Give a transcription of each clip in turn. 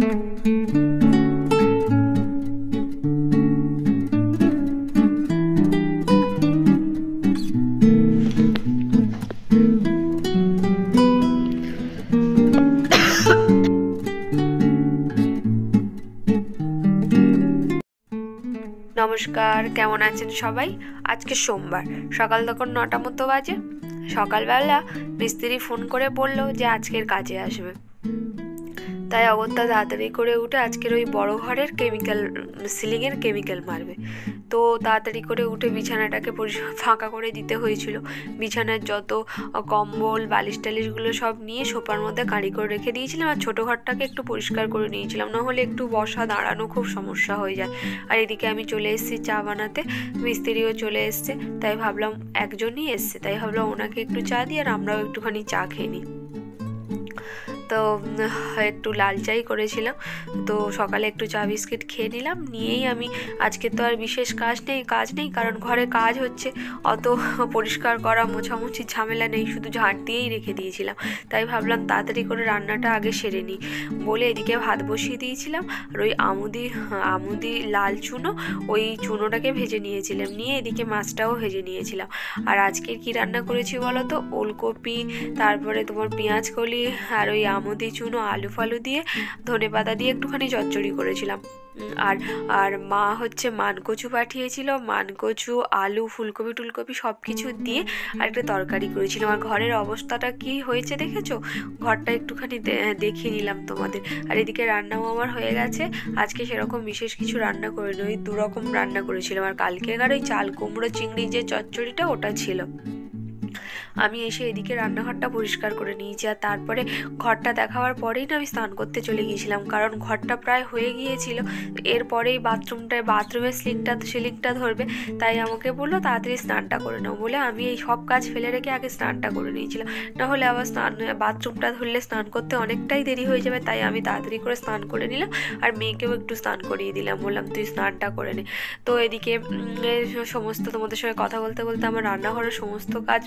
নমস্কার, কেমন আছেন সবাই? আজকে সোমবার, সকাল তখন 9টা মতো বাজে। সকালবেলা মিস্ত্রি ফোন করে বলল যে আজকের কাজে আসবে, তাই অগত্যা তাড়াতাড়ি করে উঠে আজকের ওই বড় ঘরের সিলিংয়ের কেমিক্যাল মারবে। তো তাড়াতাড়ি করে উঠে বিছানাটাকে ফাঁকা করে দিতে হয়েছিল। বিছানার যত কম্বল বালিশ টালিশগুলো সব নিয়ে সোফার মধ্যে কাঁড়ি করে রেখে দিয়েছিলাম, আর ছোটো ঘরটাকে একটু পরিষ্কার করে নিয়েছিলাম, নাহলে একটু বসা দাঁড়ানো খুব সমস্যা হয়ে যায়। আর এদিকে আমি চলে এসেছি চা বানাতে, মিস্ত্রিও চলে এসছে, তাই ভাবলাম একজনই এসছে, তাই ভাবলাম ওনাকে একটু চা দিই আর আমরাও একটুখানি চা খেয়ে নিই। তো একটু লাল চাই করেছিলাম, তো সকালে একটু চা বিস্কিট খেয়ে নিলাম। নিয়েই আমি আজকে তো আর বিশেষ কাজ নেই, কারণ ঘরে কাজ হচ্ছে, অত পরিষ্কার করা মোছামুছি ঝামেলা নেই, শুধু ঝাঁট দিয়েই রেখে দিয়েছিলাম। তাই ভাবলাম তাড়াতাড়ি করে রান্নাটা আগে সেরে নিই বলে এদিকে ভাত বসিয়ে দিয়েছিলাম। আর ওই আমুদি লাল চুনো, ওই চুনোটাকে ভেজে নিয়েছিলাম, নিয়ে এদিকে মাছটাও ভেজে নিয়েছিলাম। আর আজকে কি রান্না করেছি বলো তো? ওলকপি, তারপরে তোমার পেঁয়াজ কলি, আর ওই আমুদি চুনো আলু ফালু দিয়ে ধনেপাতা দিয়ে একটুখানি চচ্চড়ি করেছিলাম। আর মা হচ্ছে মানকচু পাঠিয়েছিল, মানকচু আলু ফুলকপি টুলকপি সব কিছু দিয়ে আর একটা তরকারি করেছিলাম। আর ঘরের অবস্থাটা কি হয়েছে দেখেছো? ঘরটা একটুখানি দেখিয়ে নিলাম তোমাদের। আর এদিকে রান্নাও আমার হয়ে গেছে। আজকে সেরকম বিশেষ কিছু রান্না করিনি, ওই 2 রকম রান্না করেছিলাম। আর কালকেকার ওই চাল কুমড়ো চিংড়ি যে চচ্চড়িটা, ওটা ছিল। আমি এসে এদিকে রান্নাঘরটা পরিষ্কার করে নিয়েছি, আর তারপরে ঘরটা দেখাবার পরেই না আমি স্নান করতে চলে গিয়েছিলাম, কারণ ঘরটা প্রায় হয়ে গিয়েছিল। এরপরেই বাথরুমের সিলিংটা ধরবে, তাই আমাকে বললো তাড়াতাড়ি স্নানটা করে নাও বলে আমি এই সব কাজ ফেলে রেখে আগে স্নানটা করে নিয়েছিলাম। নাহলে আবার বাথরুমটা ধরলে স্নান করতে অনেকটাই দেরি হয়ে যাবে, তাই আমি তাড়াতাড়ি করে স্নান করে নিলাম। আর মেয়েকেও একটু স্নান করিয়ে দিলাম, বললাম তুই স্নানটা করে নে। তো এদিকে সমস্ত তোমাদের সঙ্গে কথা বলতে বলতে আমার রান্নাঘরের সমস্ত কাজ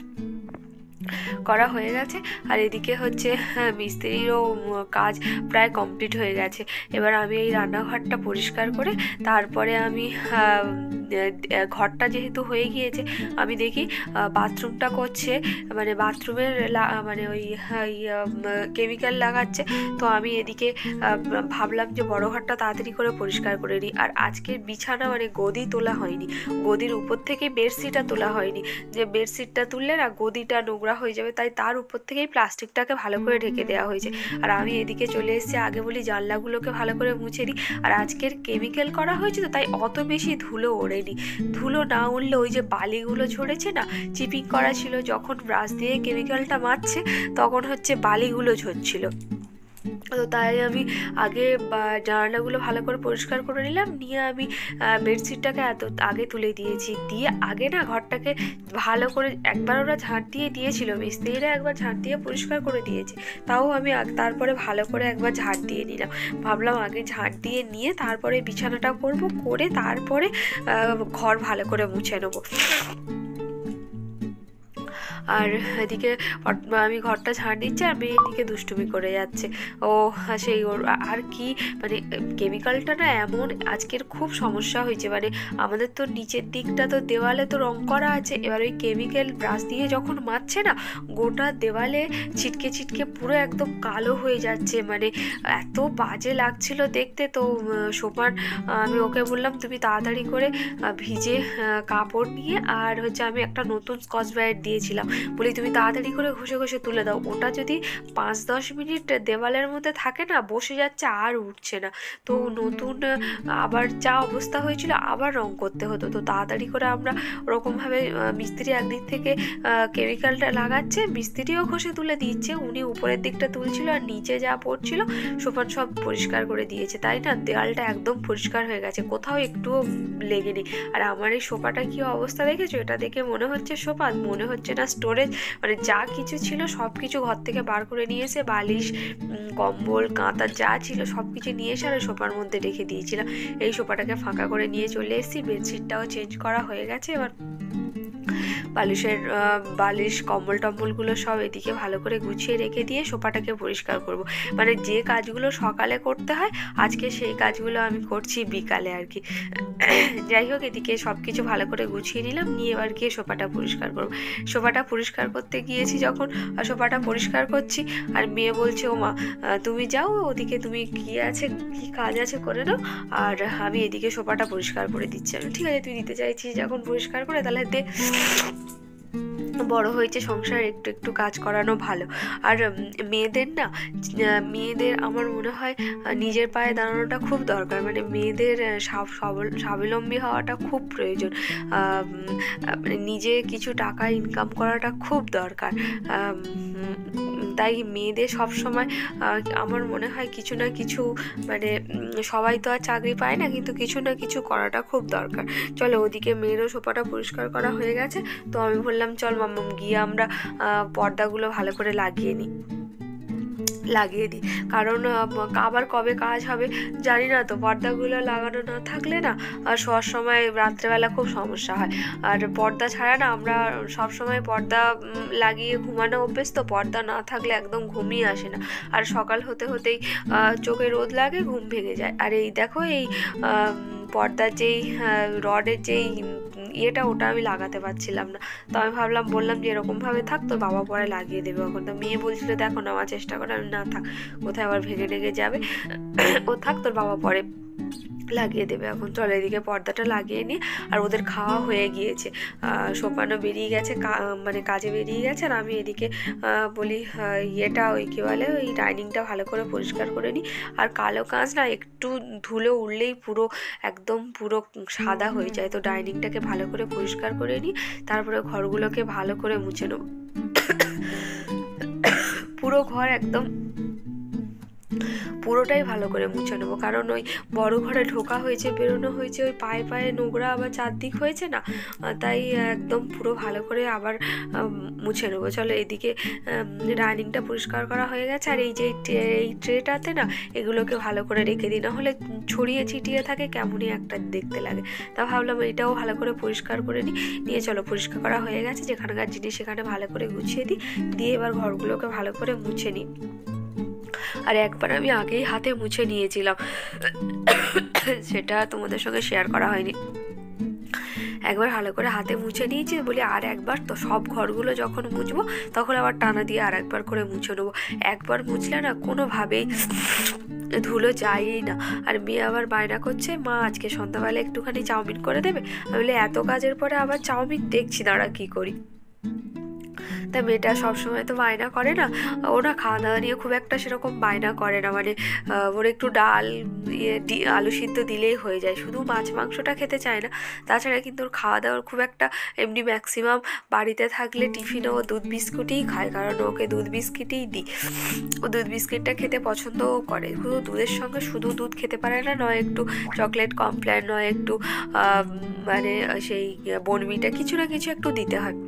করা হয়ে গেছে। আর এদিকে হচ্ছে মিস্ত্রিরও কাজ প্রায় কমপ্লিট হয়ে গেছে। এবার আমি এই রান্নাঘরটা পরিষ্কার করে তারপরে আমি ঘরটা যেহেতু হয়ে গিয়েছে, আমি দেখি বাথরুমটা করছে, মানে বাথরুমের মানে ওই কেমিক্যাল লাগাচ্ছে। তো আমি এদিকে ভাবলাম যে বড় ঘরটা তাড়াতাড়ি করে পরিষ্কার করে নিই। আর আজকের বিছানা মানে গদি তোলা হয়নি, গদির উপর থেকে বেডশিটটা তোলা হয়নি, যে বেডশিটটা তুললে না গদিটা নোংরা হয়ে যাবে, তাই তার উপর থেকেই প্লাস্টিকটাকে ভালো করে ঢেকে দেওয়া হয়েছে। আর আমি এদিকে চলে এসেছি, আগে বলি জানলাগুলোকে ভালো করে মুছে দিই। আর আজকের কেমিক্যাল করা হয়েছে তো, তাই অত বেশি ধুলো ওড়েনি। ধুলো না উঠলে ওই যে বালিগুলো ঝরেছে না, চিপিং করা ছিল, যখন ব্রাশ দিয়ে কেমিক্যালটা মারছে তখন হচ্ছে বালিগুলো ঝরছিল। তো তাই আমি আগে জানালাগুলো ভালো করে পরিষ্কার করে নিলাম, নিয়ে আমি বেডশিটটাকে আগে তুলে দিয়েছি। দিয়ে আগে না ঘরটাকে ভালো করে একবার ওরা ঝাঁট দিয়ে দিয়েছিল, মিস্ত্রিরা একবার ঝাঁট দিয়ে পরিষ্কার করে দিয়েছে, তাও আমি তারপরে ভালো করে একবার ঝাঁট দিয়ে নিলাম। ভাবলাম আগে ঝাঁট দিয়ে নিয়ে তারপরে বিছানাটা করে তারপরে ঘর ভালো করে মুছে নেবো। আর এদিকে আমি ঘরটা ঝাড় দিচ্ছি, আর মেয়ে এদিকে দুষ্টুমি করে যাচ্ছে। ও সেই ওর আর কি মানে কেমিক্যালটা না এমন আজকের খুব সমস্যা হয়েছে, মানে আমাদের তো নিচের দিকটা তো দেওয়ালে তো রং করা আছে, এবার ওই কেমিক্যাল ব্রাশ দিয়ে যখন মারছে না, গোটা দেওয়ালে ছিটকে ছিটকে পুরো একদম কালো হয়ে যাচ্ছে, মানে এত বাজে লাগছিল দেখতে। তো আমি ওকে বললাম তুমি তাড়াতাড়ি করে ভিজে কাপড় নিয়ে, আর হচ্ছে আমি একটা নতুন স্কচ ব্রাইট দিয়েছিলাম, বলি তুমি তাড়াতাড়ি করে ঘষে ঘষে তুলে দাও, ওটা যদি 5-10 মিনিট দেওয়ালের মধ্যে থাকে না, বসে যাচ্ছে আর উঠছে না। তো নতুন আবার যা অবস্থা হয়েছিল আবার রং করতে হতো। তো তাড়াতাড়ি করে আমরা ওরকমভাবে মিস্ত্রি একদিক থেকে কেমিক্যালটা লাগাচ্ছে, মিস্ত্রিও ঘষে তুলে দিচ্ছে, উনি উপরের দিকটা তুলছিল আর নিচে যা পড়ছিল সোফান সব পরিষ্কার করে দিয়েছে, তাই না দেওয়ালটা একদম পরিষ্কার হয়ে গেছে, কোথাও একটুও লেগে নেই। আর আমার এই সোফাটা কি অবস্থা দেখেছো? এটা দেখে মনে হচ্ছে সোফা, মনে হচ্ছে না স্টোরেজ, মানে যা কিছু ছিল সব কিছু ঘর থেকে বার করে নিয়ে এসে বালিশ কম্বল কাঁথা যা ছিল সব কিছু নিয়ে এসে আর সোফার মধ্যে রেখে দিয়েছিলাম। এই সোফাটাকে ফাঁকা করে নিয়ে চলে এসেছি, বেডশিটটাও চেঞ্জ করা হয়ে গেছে। এবার বালিশ কম্বল টম্বলগুলো সব এদিকে ভালো করে গুছিয়ে রেখে দিয়ে সোফাটাকে পরিষ্কার করব। মানে যে কাজগুলো সকালে করতে হয় আজকে সেই কাজগুলো আমি করছি বিকালে আর কি। যাই হোক, এদিকে সব কিছু ভালো করে গুছিয়ে নিলাম, নিয়ে এবার গিয়ে সোফাটা পরিষ্কার করব। সোফাটা পরিষ্কার করতে গিয়েছি যখন, সোফাটা পরিষ্কার করছি, আর মেয়ে বলছে ও মা তুমি যাও ওদিকে, তুমি কি কাজ আছে করে নাও, আর আমি এদিকে সোফাটা পরিষ্কার করে দিচ্ছি। আমি ঠিক আছে, তুই দিতে চাইছিস যখন পরিষ্কার করে, তাহলে দে। বড় হয়েছে সংসার, একটু একটু কাজ করানো ভালো। আর মেয়েদের আমার মনে হয় নিজের পায়ে দাঁড়ানোটা খুব দরকার, মানে মেয়েদের স্বাবলম্বী হওয়াটা খুব প্রয়োজন, মানে নিজে কিছু টাকা ইনকাম করাটা খুব দরকার। তাই মেয়েদের সব সময় আমার মনে হয় কিছু না কিছু, মানে সবাই তো আর চাকরি পায় না, কিন্তু কিছু না কিছু করাটা খুব দরকার। চলো, ওদিকে মেয়েরও সোফাটা পরিষ্কার করা হয়ে গেছে, তো আমি বললাম চল মাম্মাম গিয়ে আমরা পর্দাগুলো ভালো করে লাগিয়ে দিই, কারণ আবার কবে কাজ হবে জানি না তো। পর্দাগুলো লাগানো না থাকলে না শোয়ার সময় রাত্রেবেলা খুব সমস্যা হয়। আর পর্দা ছাড়া না আমরা সব সময় পর্দা লাগিয়ে ঘুমানো অভ্যেস, তো পর্দা না থাকলে একদম ঘুমই আসে না, আর সকাল হতে হতেই চোখে রোদ লাগে, ঘুম ভেঙে যায়। আর এই দেখো, এই পর্দার যেই রডের যেই ওটা আমি লাগাতে পারছিলাম না, তো আমি বললাম যে এরকমভাবে থাক, তো বাবা পরে লাগিয়ে দেবে। এখন তো মেয়ে বলছিল দেখো না, আমার চেষ্টা করে, আমি না থাক, কোথায় আবার ভেঙে টেগে যাবে, ও থাক, তোর বাবা পরে লাগিয়ে দেবে। এখন চলো এদিকে পর্দাটা লাগিয়ে নিই। আর ওদের খাওয়া হয়ে গিয়েছে, সোপানো বেরিয়ে গেছে, মানে কাজে বেরিয়ে গেছে, আর আমি এদিকে বলি ওই কী বলে, ওই ডাইনিংটা ভালো করে পরিষ্কার করে নিই। আর কালো কাঁচ না একটু ধুলো উঠলেই একদম পুরো সাদা হয়ে যায়, তো ডাইনিংটাকে ভালো করে পরিষ্কার করে নিই, তারপরে ঘরগুলোকে ভালো করে মুছে নেব। পুরো ঘর একদম পুরোটাই ভালো করে মুছে নেবো, কারণ ওই বড় ঘরে ঢোকা হয়েছে, বেরোনো হয়েছে, ওই পায়ে পায়ে নোংরা আবার চারদিক হয়েছে না, তাই একদম পুরো ভালো করে আবার মুছে নেবো। চলো, এদিকে ডাইনিংটা পরিষ্কার করা হয়ে গেছে, আর এই যে এই ট্রেটাতে না এগুলোকে ভালো করে রেখে দিই, নাহলে ছড়িয়ে ছিটিয়ে থাকে, কেমনই একটা দেখতে লাগে। তা ভাবলাম এটাও ভালো করে পরিষ্কার করে নিয়ে চলো, পরিষ্কার করা হয়ে গেছে, যেখানকার জিনিস সেখানে ভালো করে গুছিয়ে দিয়ে এবার ঘরগুলোকে ভালো করে মুছে নিই। আর একবার আমি আগেই হাতে মুছে নিয়েছিলাম, সেটা তোমাদের সঙ্গে শেয়ার করা হয়নি। একবার ভালো করে হাতে মুছে নিয়েছি, বলি আর একবার, তো সব ঘরগুলো যখন মুছবো তখন আবার টানা দিয়ে আর একবার করে মুছে নেবো। একবার মুছলে না কোনোভাবেই ধুলো যায়ই না। আর মেয়ে আবার বায়না করছে, মা আজকে সন্ধ্যাবেলা একটুখানি চাউমিন করে দেবে। আমি বলি এত কাজের পরে আবার চাউমিন, দেখছি দাঁড়া কী করি। তা মেয়েটা সবসময় তো বায়না করে না, ও না খাওয়া দাওয়া নিয়ে খুব একটা সেরকম বায়না করে না, মানে ওর একটু ডাল আলু সিদ্ধ দিলেই হয়ে যায়, শুধু মাছ মাংসটা খেতে চায় না। তাছাড়া কিন্তু ওর খাওয়া দাওয়ার খুব একটা এমনি ম্যাক্সিমাম বাড়িতে থাকলে টিফিনে ও দুধ বিস্কুটই খায়, কারণ ওকে দুধ বিস্কিটই দিই। ও দুধ বিস্কিটটা খেতে পছন্দও করে, শুধু দুধের সঙ্গে শুধু দুধ খেতে পারে না, নয় একটু চকলেট কমপ্লেন, নয় একটু মানে সেই বনমিটা, কিছু না কিছু একটু দিতে হয়।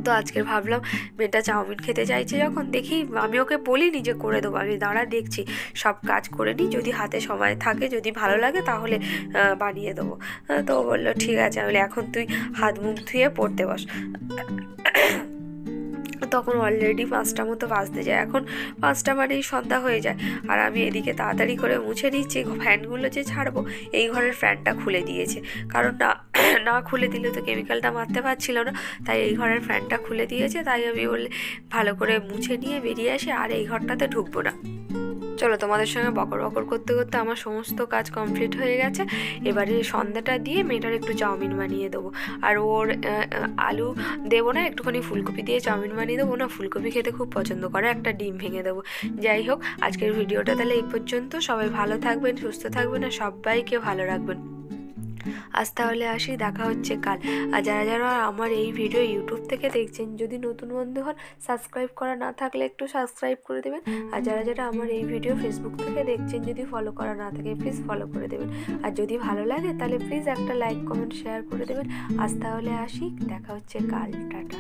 তো আজকে ভাবলাম মেয়েটা চাউমিন খেতে চাইছে যখন, দেখি, আমি ওকে বলিনি যে করে দেবো, আমি দাঁড়া দেখছি, সব কাজ করে নিই, যদি হাতে সময় থাকে, যদি ভালো লাগে তাহলে বানিয়ে দেবো। তো ও বললো ঠিক আছে। আমি এখন তুই হাত মুখ ধুয়ে পড়তে বস। তখন অলরেডি 5টা মতো বাজতে যায়, এখন 5টা মানেই সন্ধ্যা হয়ে যায়। আর আমি এদিকে তাড়াতাড়ি করে মুছে নিচ্ছি। ফ্যানগুলো যে ছাড়বো, এই ঘরের ফ্যানটা খুলে দিয়েছে, কারণ না খুলে দিলে তো কেমিক্যালটা মারতে পারছিল না, তাই এই ঘরের ফ্যানটা খুলে দিয়েছে। তাই আমি বললে ভালো করে মুছে নিয়ে বেরিয়ে আসি, আর এই ঘরটাতে ঢুকবো না। চলো, তোমাদের সঙ্গে বকর করতে করতে আমার সমস্ত কাজ কমপ্লিট হয়ে গেছে। এবারে সন্ধ্যাটা দিয়ে মেয়েটার একটু চাউমিন বানিয়ে দেবো, আর ওর আলু দেবো না, একটুখানি ফুলকপি দিয়ে চাউমিন বানিয়ে দেবো, না ফুলকপি খেতে খুব পছন্দ করে, একটা ডিম ভেঙে দেবো। যাই হোক, আজকের ভিডিওটা তাহলে এই পর্যন্ত। সবাই ভালো থাকবেন, সুস্থ থাকবেন, আর সবাইকে ভালো রাখবেন। আজ তাহলে আসি, দেখা হচ্ছে কাল। আর যারা আমার এই ভিডিও ইউটিউব থেকে দেখছেন, যদি নতুন বন্ধু হন, সাবস্ক্রাইব করা না থাকলে একটু সাবস্ক্রাইব করে দেবেন। আর যারা আমার এই ভিডিও ফেসবুক থেকে দেখছেন, যদি ফলো করা না থাকে প্লিজ ফলো করে দেবেন। আর যদি ভালো লাগে তাহলে প্লিজ একটা লাইক কমেন্ট শেয়ার করে দেবেন। আজ তাহলে আসি, দেখা হচ্ছে কাল, টাটা।